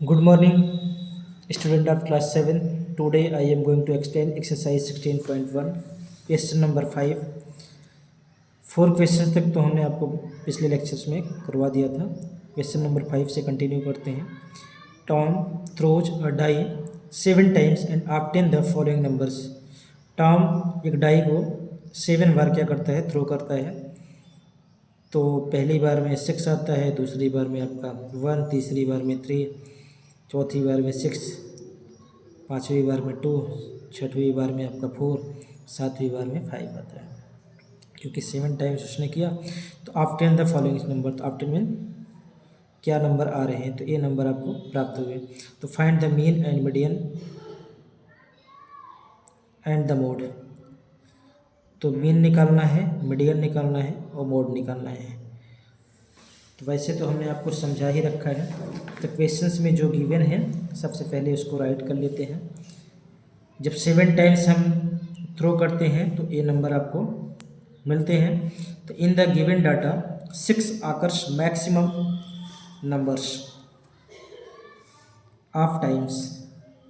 Good morning, student of class 7. Today I am going to explain exercise 16.1, question number 5. 4 questions तक तो हमने आपको पिछले लेक्चर्स में करवा दिया था। क्वेश्चन नंबर 5 से कंटिन्यू करते हैं। Tom throws a die 7 times and obtain the following numbers. Tom एक डाई को 7 बार क्या करता है, थ्रो करता है। तो पहली बार में 6 आता है, दूसरी बार में आपका 1, तीसरी बार में 3, चौथी बार में 6, पाँचवीं बार में 2, छठवीं बार में आपका 4, सातवीं बार में 5 आता है। क्योंकि 7 टाइम्स उसने किया तो ऑब्टेन द फॉलोइंग नंबर, तो ऑब्टेन में क्या नंबर आ रहे हैं, तो ये नंबर आपको प्राप्त हो गए। तो find the mean and median and the mode. तो मीन निकालना है, मीडियन निकालना है और मोड निकालना है। तो वैसे तो हमने आपको समझा ही रखा है। तो क्वेश्चंस में जो गिवन है सबसे पहले उसको राइट कर लेते हैं। जब 7 टाइम्स हम थ्रो करते हैं तो ये नंबर आपको मिलते हैं। तो in the given data 6 occurs maximum numbers of times.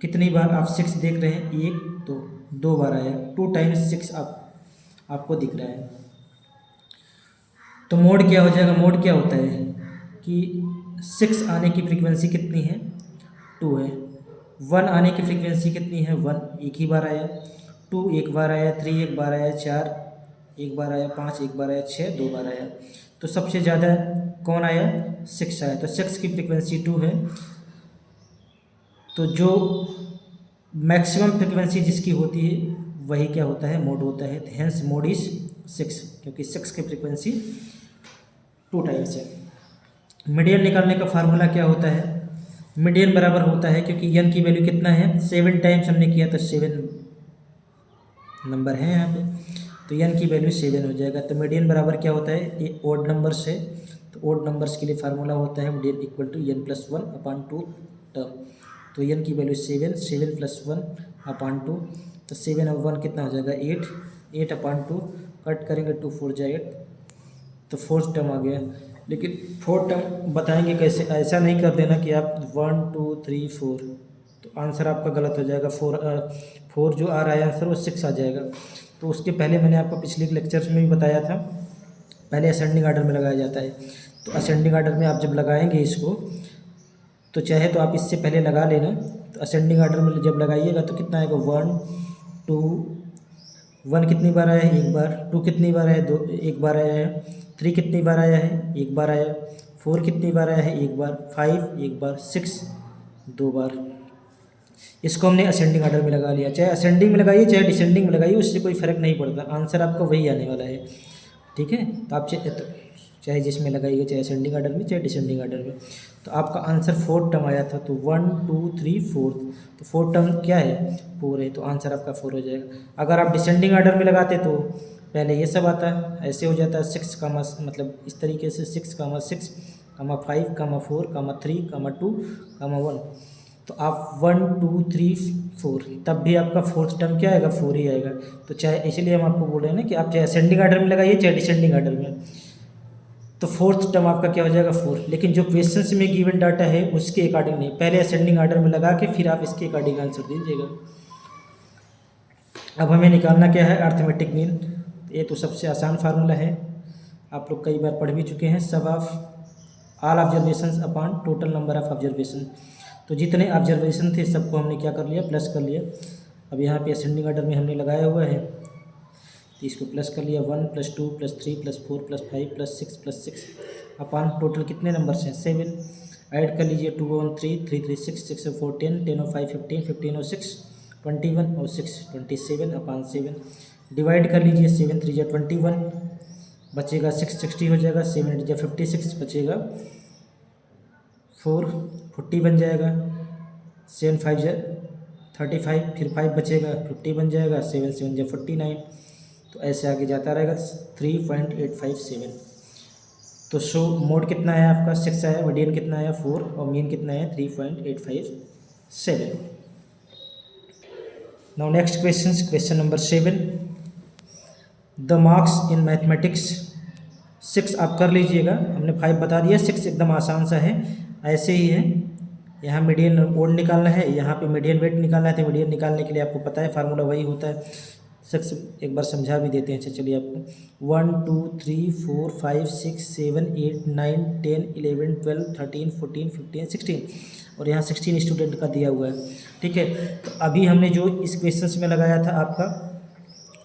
कितनी बार आप 6 देख रहे हैं, 1 तो 2 बार आया, 2 टाइम्स 6 आपको दिख रहा है। तो मोड क्या हो जाएगा, मोड क्या होता है कि 6 आने की फ्रीक्वेंसी कितनी है, 2 है। 1 आने की फ्रीक्वेंसी कितनी है, 1 एक ही बार आया, 2 एक बार आया, 3 एक बार आया, 4 एक बार आया, 5 एक बार आया, 6 2 बार आया। तो सबसे ज़्यादा कौन आया, 6 आया। तो 6 की फ्रीक्वेंसी 2 है। तो जो मैक्सिमम फ्रीक्वेंसी जिसकी होती है वही क्या होता है, मोड होता है। हेंस मोड इज 6, क्योंकि 6 की फ्रीक्वेंसी 2 टाइम्स है। मीडियन निकालने का फार्मूला क्या होता है, मीडियन बराबर होता है, क्योंकि n की वैल्यू कितना है, 7 टाइम्स हमने किया तो 7 नंबर है यहाँ पे, तो n की वैल्यू 7 हो जाएगा। तो मीडियन बराबर क्या होता है, ये ओड नंबर्स है। तो ओड नंबर्स के लिए फार्मूला होता है median equal to n + 1/2 term. तो n की वैल्यू 7, 7 + 1/2, तो 7 और 1 कितना हो जाएगा, 8, 8/2 कट करेंगे 2 4 जा 8, तो 4th टर्म आ गया। लेकिन 4th टर्म बताएंगे कैसे, ऐसा नहीं कर देना कि आप 1 2 3 4, तो आंसर आपका गलत हो जाएगा। 4 जो आ रहा है आंसर वो 6 आ जाएगा। तो उसके पहले मैंने आपको पिछले लेक्चर्स में भी बताया था, पहले असेंडिंग आर्डर में लगाया जाता है। तो असेंडिंग आर्डर में आप जब लगाएंगे इसको, तो चाहे तो आप इससे पहले लगा लेना। तो असेंडिंग आर्डर में जब लगाइएगा तो कितना आएगा, 1 2, 1 कितनी बार आया है, 1 बार, 2 कितनी बार आया है, 2 1 बार आया है, 3 कितनी बार आया है, 1 बार आया, 4 कितनी बार आया है, 1 बार, 5 1 बार, 6 2 बार। इसको हमने असेंडिंग आर्डर में लगा लिया। चाहे असेंडिंग में लगाइए चाहे डिसेंडिंग में लगाइए, उससे कोई फ़र्क नहीं पड़ता, आंसर आपका वही आने वाला है। ठीक है, तो आप चाहे जिसमें लगाइए, चाहे असेंडिंग आर्डर में चाहे डिसेंडिंग आर्डर में। तो आपका आंसर 4th टर्म आया था, तो 1 2 3 4, तो 4th टर्म क्या है, 4 है, तो आंसर आपका 4 हो जाएगा। अगर आप डिसेंडिंग आर्डर में लगाते तो पहले ये सब आता है, ऐसे हो जाता है 6 का मतलब इस तरीके से 6, 6, 5, 4, 3, 2, 1। तो आप 1 2 3 4, तब भी आपका 4th टर्म क्या आएगा, 4 ही आएगा। तो चाहे, इसलिए हम आपको बोल रहे हैं ना कि आप चाहे असेंडिंग आर्डर में लगाइए चाहे डिसेंडिंग आर्डर में, तो 4th टर्म आपका क्या हो जाएगा, 4। लेकिन जो क्वेश्चन में गिवन डाटा है उसके अकॉर्डिंग नहीं, पहले असेंडिंग आर्डर में लगा के फिर आप इसके अकॉर्डिंग आंसर दीजिएगा। अब हमें निकालना क्या है, अर्थमेटिक मीन। ये तो सबसे आसान फार्मूला है, आप लोग कई बार पढ़ भी चुके हैं। सब of all observations upon total number of observation. तो जितने ऑब्जर्वेशन थे सबको हमने क्या कर लिया, प्लस कर लिया। अब यहाँ पे असेंडिंग आर्डर में हमने लगाया हुआ है, तो इसको प्लस कर लिया, 1 + 2 + 3 + 4 + 5 + 6 अपॉन टोटल कितने नंबर्स हैं, 7। ऐड कर लीजिए, 2 और 3, 3 3 6, 6 और 4 10, 10 और 5 15, 15 और 6 21 और 6 27/7। डिवाइड कर लीजिए, 7 3 जा 21, बचेगा 6 60 हो जाएगा, 7 8 जा 56 बचेगा 4 40 बन जाएगा, 7 5 जा 35, फिर 5 बचेगा 50 बन जाएगा, 7 7 जा 49। तो ऐसे आगे जाता रहेगा, 3.857। तो शो मोड कितना है आपका, 6 आया, मीडियन कितना आया, 4, और मीन कितना है, 3.857। Now next question number 7। The marks in mathematics 6 आप कर लीजिएगा, हमने 5 बता दिया, 6 एकदम आसान सा है, ऐसे ही है। यहाँ मीडियन ओड निकालना है, यहाँ पे मीडियन वेट निकालना है। तो मीडियन निकालने के लिए आपको पता है फार्मूला वही होता है। सबसे एक बार समझा भी देते हैं। अच्छा चलिए आपको 1 2 3 4 5 6 7 8 9 10 11 12 13 14 15 16 और यहाँ 16 स्टूडेंट का दिया हुआ है। ठीक है, तो अभी हमने जो इस क्वेश्चंस में लगाया था आपका,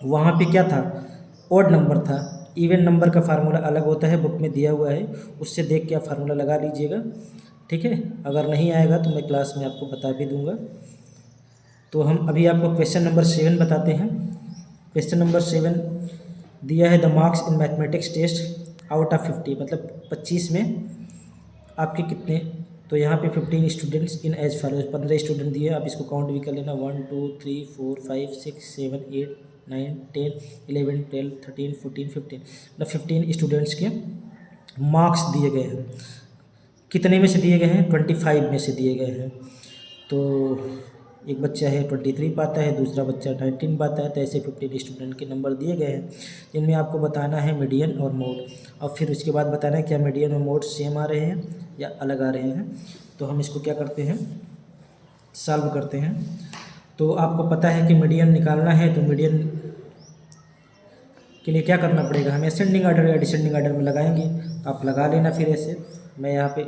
वहाँ पे क्या था, ओड नंबर था। इवन नंबर का फार्मूला अलग होता है, बुक में दिया हुआ है, उससे देख के आप फार्मूला लगा लीजिएगा। ठीक है, अगर नहीं आएगा तो मैं क्लास में आपको बता भी दूंगा। तो हम अभी आपको क्वेश्चन नंबर 7 बताते हैं। क्वेश्चन नंबर 7 दिया है, the marks in mathematics test out of 50, मतलब 25 में आपके कितने। तो यहाँ पे 15 students in as follows, 15 student दिए, आप इसको काउंट भी कर लेना। 1 2 3 4 5 6 7 8 9 10 11 12 13 14 15, मतलब 15 स्टूडेंट्स के मार्क्स दिए गए हैं। कितने में से दिए गए हैं, 25 में से दिए गए हैं। तो एक बच्चा है 23 पाता है, दूसरा बच्चा 19 पाता है। तो ऐसे 15 स्टूडेंट के नंबर दिए गए हैं, जिनमें आपको बताना है मीडियन और मोड, और फिर उसके बाद बताना है क्या मीडियन और मोड सेम आ रहे हैं या अलग आ रहे हैं। तो हम इसको क्या करते हैं, सॉल्व करते हैं। तो आपको पता है कि मीडियन निकालना है, तो मीडियन के लिए क्या करना पड़ेगा, हम असेंडिंग ऑर्डर या डिसेंडिंग ऑर्डर में लगाएंगे। तो आप लगा लेना फिर ऐसे, मैं यहाँ पे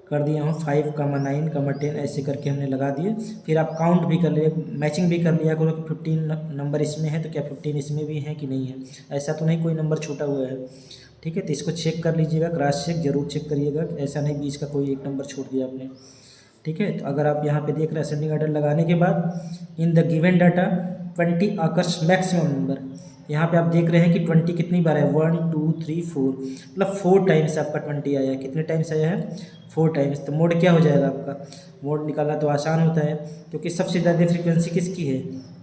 कर दिया हूँ 5, 9, 10 ऐसे करके हमने लगा दिए। फिर आप काउंट भी कर लिए, मैचिंग भी कर लिया करो कि 15 नंबर इसमें है तो क्या 15 इसमें भी है कि नहीं है। ऐसा तो नहीं कोई नंबर छूटा हुआ है। ठीक है, तो इसको चेक कर लीजिएगा, क्रॉस चेक जरूर चेक करिएगा, ऐसा नहीं बीच का कोई एक नंबर छोड़ दिया आपने। ठीक है, तो अगर आप यहाँ पे देख रहे हैं असेंडिंग ऑर्डर लगाने के बाद in the given data 20 occurs maximum number, यहाँ पे आप देख रहे हैं कि 20 कितनी बार है, 1 2 3 4, मतलब 4 टाइम्स आपका 20 आया है। कितने टाइम्स आया है, 4 टाइम्स। तो मोड क्या हो जाएगा आपका, मोड निकालना तो आसान होता है, क्योंकि सबसे ज़्यादा फ्रीक्वेंसी किसकी है,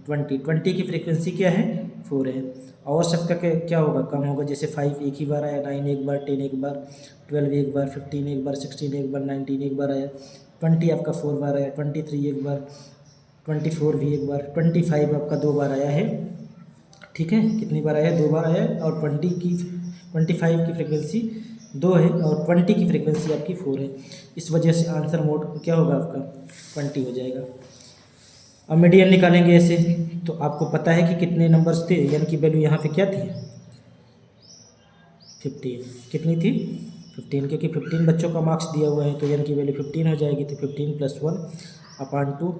20 की फ्रीक्वेंसी क्या है, 4 है। और सबका क्या होगा, कम होगा। जैसे 5 एक ही बार आया, 9 एक बार, 10 एक बार, 12 एक बार, 15 एक बार, 16 एक बार, 19 एक बार आया, 20 आपका 4 बार आया, 23 एक बार, 24 भी एक बार, 25 आपका 2 बार आया है। ठीक है, कितनी बार आया, 2 बार आया। और 25 की फ्रिक्वेंसी 2 है और 20 की फ्रिक्वेंसी आपकी 4 है। इस वजह से आंसर मोड क्या होगा आपका, 20 हो जाएगा। अब मीडियन निकालेंगे ऐसे, तो आपको पता है कि कितने नंबर्स थे, यानी कि वैल्यू यहाँ पे क्या थी, 15। कितनी थी, 15, क्योंकि 15 बच्चों का मार्क्स दिया हुआ है, तो यानी कि वैल्यू 15 हो जाएगी। तो 15 + 1/2,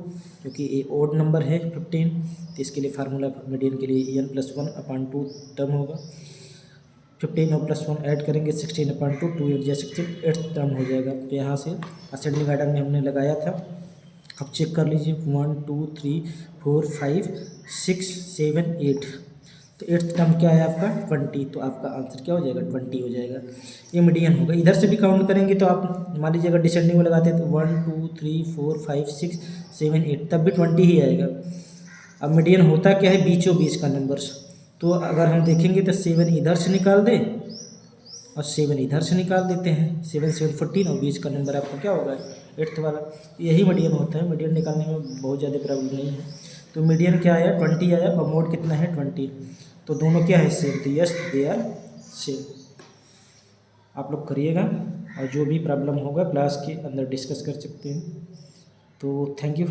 क्योंकि ये ओड नंबर है 15, तो इसके लिए फार्मूला मीडियन के लिए n+1/2 टर्म होगा। 15 और +1 ऐड करेंगे 16/2, 2 8 या 16, 8th टर्म हो जाएगा। तो यहाँ से असेंडिंग ऑर्डर में हमने लगाया था। अब चेक कर लीजिए 1 2 3 4 5 6 7 8, तो 8th टर्म क्या है आपका, 20। तो आपका आंसर क्या हो जाएगा, 20 हो जाएगा। ये मीडियन होगा। इधर से भी काउंट करेंगे तो आप मान लीजिए अगर डिसेंडिंग में लगाते हैं तो 1 2 3 4 5 6 7 8, तब भी 20 ही आएगा। अब मीडियन होता क्या है, बीचों बीच का नंबर्स। तो अगर हम देखेंगे तो 7 इधर से निकाल दें और 7 इधर से निकाल देते हैं, 7 7 14, और बीच का नंबर आपका क्या होगा, 8th वाला। यही मीडियन होता है, मीडियन निकालने में बहुत ज़्यादा प्रॉब्लम नहीं है। तो मीडियन क्या आया, 20 आया, और मोड कितना है, 20। तो दोनों क्या है, सेम। तो यस दे आर सेम। आप लोग करिएगा, और जो भी प्रॉब्लम होगा क्लास के अंदर डिस्कस कर सकते हैं। तो थैंक यू।